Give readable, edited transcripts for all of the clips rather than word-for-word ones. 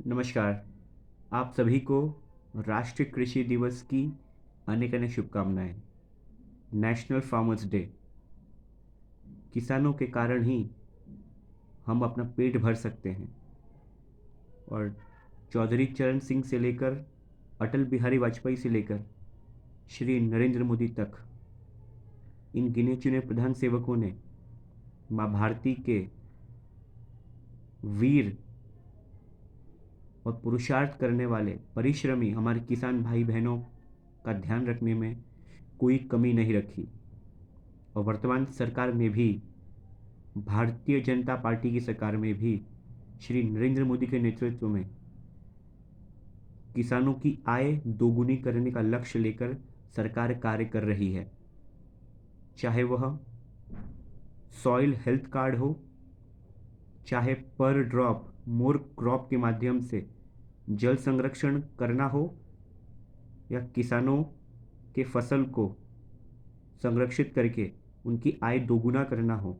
नमस्कार। आप सभी को राष्ट्रीय कृषि दिवस की अनेक अनेक शुभकामनाएं। National farmers day. किसानों के कारण ही हम अपना पेट भर सकते हैं और चौधरी चरण सिंह से लेकर अटल बिहारी वाजपेयी से लेकर श्री नरेंद्र मोदी तक इन गिने चुने प्रधान सेवकों ने माँ भारती के वीर और पुरुषार्थ करने वाले परिश्रमी हमारे किसान भाई बहनों का ध्यान रखने में कोई कमी नहीं रखी। और वर्तमान सरकार में भी, भारतीय जनता पार्टी की सरकार में भी श्री नरेंद्र मोदी के नेतृत्व में किसानों की आय दोगुनी करने का लक्ष्य लेकर सरकार कार्य कर रही है। चाहे वह सॉइल हेल्थ कार्ड हो, चाहे पर ड्रॉप मोर क्रॉप के माध्यम से जल संरक्षण करना हो, या किसानों के फसल को संरक्षित करके उनकी आय दोगुना करना हो,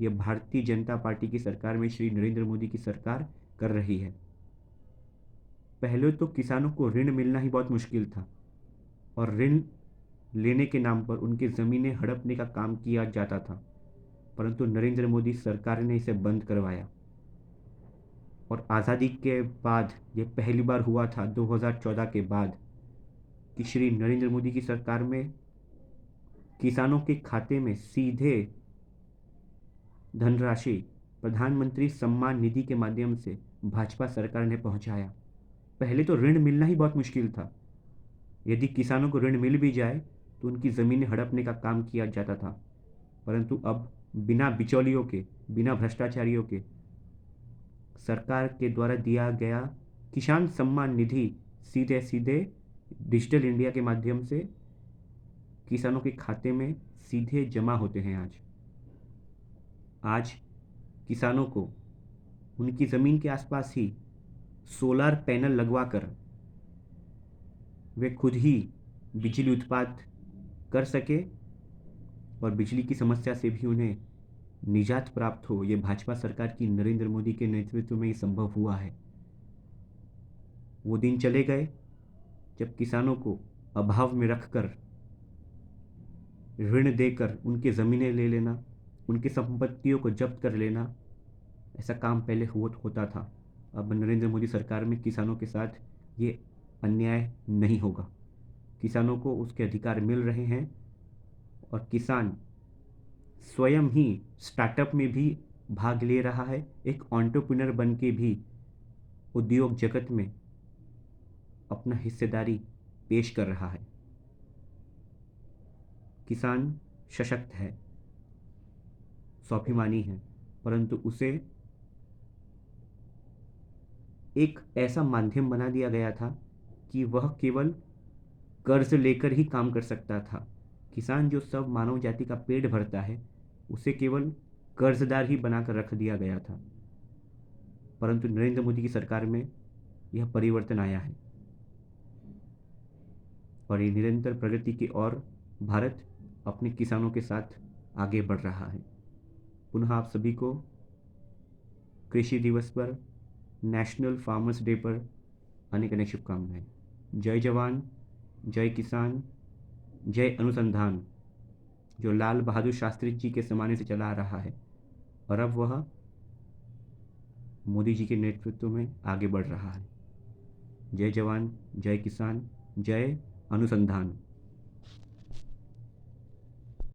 यह भारतीय जनता पार्टी की सरकार में श्री नरेंद्र मोदी की सरकार कर रही है। पहले तो किसानों को ऋण मिलना ही बहुत मुश्किल था और ऋण लेने के नाम पर उनकी ज़मीनें हड़पने का काम किया जाता था, परंतु नरेंद्र मोदी सरकार ने इसे बंद करवाया। और आज़ादी के बाद ये पहली बार हुआ था 2014 के बाद कि श्री नरेंद्र मोदी की सरकार में किसानों के खाते में सीधे धनराशि प्रधानमंत्री सम्मान निधि के माध्यम से भाजपा सरकार ने पहुंचाया। पहले तो ऋण मिलना ही बहुत मुश्किल था। यदि किसानों को ऋण मिल भी जाए तो उनकी ज़मीनें हड़पने का काम किया जाता था, परंतु अब बिना बिचौलियों के, बिना भ्रष्टाचारियों के सरकार के द्वारा दिया गया किसान सम्मान निधि सीधे सीधे डिजिटल इंडिया के माध्यम से किसानों के खाते में सीधे जमा होते हैं। आज किसानों को उनकी ज़मीन के आसपास ही सोलर पैनल लगवाकर वे खुद ही बिजली उत्पाद कर सके और बिजली की समस्या से भी उन्हें निजात प्राप्त हो, ये भाजपा सरकार की नरेंद्र मोदी के नेतृत्व में ही संभव हुआ है। वो दिन चले गए जब किसानों को अभाव में रखकर ऋण देकर उनकी ज़मीनें ले लेना, उनकी संपत्तियों को जब्त कर लेना, ऐसा काम पहले होता था। अब नरेंद्र मोदी सरकार में किसानों के साथ ये अन्याय नहीं होगा। किसानों को उसके अधिकार मिल रहे हैं और किसान स्वयं ही स्टार्टअप में भी भाग ले रहा है। एक एंटरप्रेन्योर बन के भी उद्योग जगत में अपना हिस्सेदारी पेश कर रहा है। किसान सशक्त है, स्वाभिमानी है, परंतु उसे एक ऐसा माध्यम बना दिया गया था कि वह केवल कर्ज लेकर ही काम कर सकता था। किसान जो सब मानव जाति का पेट भरता है, उसे केवल कर्जदार ही बनाकर रख दिया गया था, परंतु नरेंद्र मोदी की सरकार में यह परिवर्तन आया है और ये निरंतर प्रगति की ओर भारत अपने किसानों के साथ आगे बढ़ रहा है। पुनः आप सभी को कृषि दिवस पर, नेशनल फार्मर्स डे पर अनेक अनेक शुभकामनाएं। जय जवान, जय किसान, जय अनुसंधान, जो लाल बहादुर शास्त्री जी के ज़माने से चला आ रहा है और अब वह मोदी जी के नेतृत्व में आगे बढ़ रहा है। जय जवान, जय किसान, जय अनुसंधान।